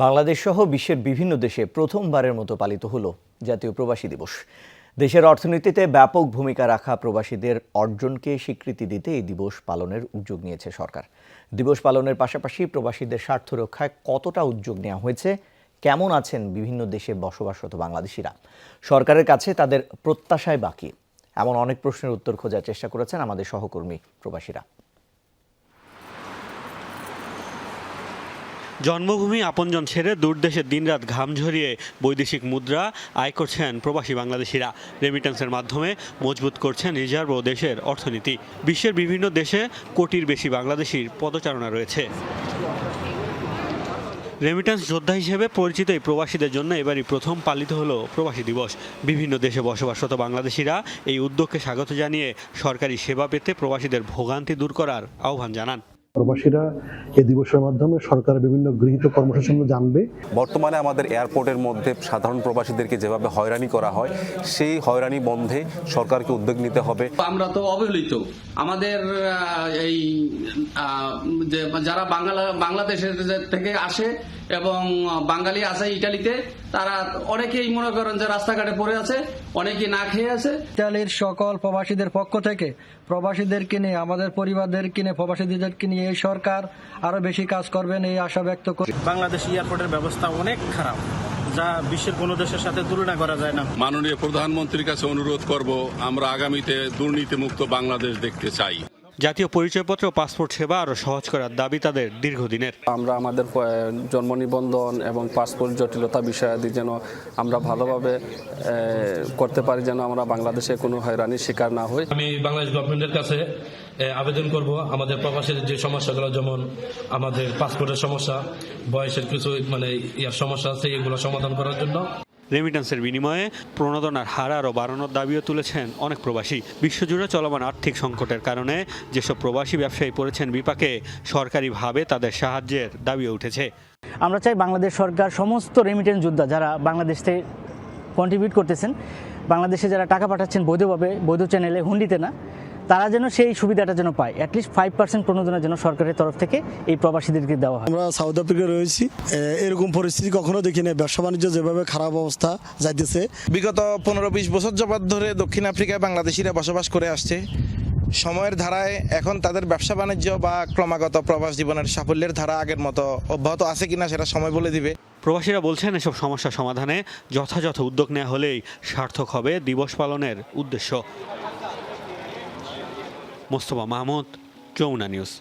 বাংলাদেশ সহ বিশ্বের বিভিন্ন দেশে প্রথমবারের মতো পালিত হলো জাতীয় প্রবাসী দিবস। দেশের অর্থনীতিতে ব্যাপক ভূমিকা রাখা প্রবাসীদের অর্জনকে স্বীকৃতি দিতে এই দিবস পালনের উদ্যোগ নিয়েছে সরকার। দিবস পালনের পাশাপাশি প্রবাসীদের স্বার্থ রক্ষায় কতটা উদ্যোগ নেওয়া হয়েছে, কেমন আছেন বিভিন্ন দেশে বসবাসরত বাংলাদেশিরা, সরকারের কাছে তাদের প্রত্যাশায় বাকি, এমন অনেক প্রশ্নের উত্তর খোঁজার চেষ্টা করেছেন আমাদের সহকর্মী প্রবাসীরা। জন্মভূমি আপনজন ছেড়ে দূরদেশে দিনরাত ঘাম ঝরিয়ে বৈদেশিক মুদ্রা আয় করছেন প্রবাসী বাংলাদেশিরা। রেমিটেন্সের মাধ্যমে মজবুত করছেন রিজার্ভ ও দেশের অর্থনীতি। বিশ্বের বিভিন্ন দেশে কোটির বেশি বাংলাদেশির পদচারণা রয়েছে। রেমিটেন্স যোদ্ধা হিসেবে পরিচিত এই প্রবাসীদের জন্য এবারই প্রথম পালিত হলো প্রবাসী দিবস। বিভিন্ন দেশে বসবাসরত বাংলাদেশিরা এই উদ্যোগকে স্বাগত জানিয়ে সরকারি সেবা পেতে প্রবাসীদের ভোগান্তি দূর করার আহ্বান জানান। প্রবাসীরা এই দিবসের মাধ্যমে সরকারের বিভিন্ন গৃহীত কর্মসূচি জানবে। বর্তমানে আমাদের এয়ারপোর্টের মধ্যে সাধারণ প্রবাসীদেরকে যেভাবে হয়রানি করা হয়, সেই হয়রানি বন্ধে সরকারকে উদ্যোগ নিতে হবে। আমরা তো অবহেলিত। আমাদের এই যারা বাংলাদেশের থেকে আসে এবং বাঙালি আছে ইটালিতে, তারা অনেকেই মনে করেন যে রাস্তাঘাটে পড়ে আছে, অনেকেই না খেয়ে আছে। ইটালির সকল প্রবাসীদের পক্ষ থেকে প্রবাসীদেরকে নিয়ে, আমাদের পরিবারদেরকে নিয়ে, প্রবাসীদেরকে নিয়ে এই সরকার আরো বেশি কাজ করবেন এই আশা ব্যক্ত করি। বাংলাদেশ এয়ারপোর্টের ব্যবস্থা অনেক খারাপ, যা বিশ্বের কোনো দেশের সাথে তুলনা করা যায় না। মাননীয় প্রধানমন্ত্রীর কাছে অনুরোধ করব, আমরা আগামীতে দুর্নীতিমুক্ত বাংলাদেশ দেখতে চাই। জাতীয় পরিচয়পত্র ও পাসপোর্ট সেবা আরও সহজ করার দাবি তাদের দীর্ঘদিনের। আমরা আমাদের জন্ম নিবন্ধন এবং পাসপোর্ট জটিলতা বিষয়াদি যেন আমরা ভালোভাবে করতে পারি, যেন আমরা বাংলাদেশে কোনো হয়রানির শিকার না হই। আমি বাংলাদেশ গভর্নমেন্টের কাছে আবেদন করব, আমাদের প্রবাসীর যে সমস্যাগুলো, যেমন আমাদের পাসপোর্টের সমস্যা, বয়সের কিছু সমস্যা আছে, এগুলো সমাধান করার জন্য। রেমিটেন্সের বিনিময়ে প্রণোদনার হার আরও বাড়ানোর দাবিও তুলেছেন অনেক প্রবাসী। বিশ্বজুড়ে চলমান আর্থিক সংকটের কারণে যেসব প্রবাসী ব্যবসায়ী পড়েছেন বিপাকে, সরকারিভাবে তাদের সাহায্যের দাবিও উঠেছে। আমরা চাই বাংলাদেশ সরকার সমস্ত রেমিটেন্স যোদ্ধা যারা বাংলাদেশে কন্ট্রিবিউট করতেছেন, বাংলাদেশে যারা টাকা পাঠাচ্ছেন বৈধভাবে, বৈধ চ্যানেলে, হুন্ডিতে না, তারা যেন সেই সুবিধাটা যেন পায়। অ্যাটলিস্ট 5% প্রণোদনা যেন সরকারের তরফ থেকে এই প্রবাসীদেরকে দেওয়া হয়। আমরা সাউথ আফ্রিকায় রয়েছি, এরকম পরিস্থিতি কখনো দেখি না। ব্যবসা বাণিজ্য যেভাবে খারাপ অবস্থা যাইতেছে, বিগত 15-20 বছর যাবৎ ধরে দক্ষিণ আফ্রিকায় বাংলাদেশিরা বসবাস করে আসছে। সময়ের ধারায় এখন তাদের ব্যবসা বাণিজ্য বা ক্রমাগত প্রবাস জীবনের সাফল্যের ধারা আগের মতো অব্যাহত আছে কিনা সেটা সময় বলে দিবে। প্রবাসীরা বলছেন, এসব সমস্যা সমাধানে যথাযথ উদ্যোগ নেওয়া হলেই সার্থক হবে দিবস পালনের উদ্দেশ্য। মোস্তফা মাহমুদ, যমুনা নিউজ।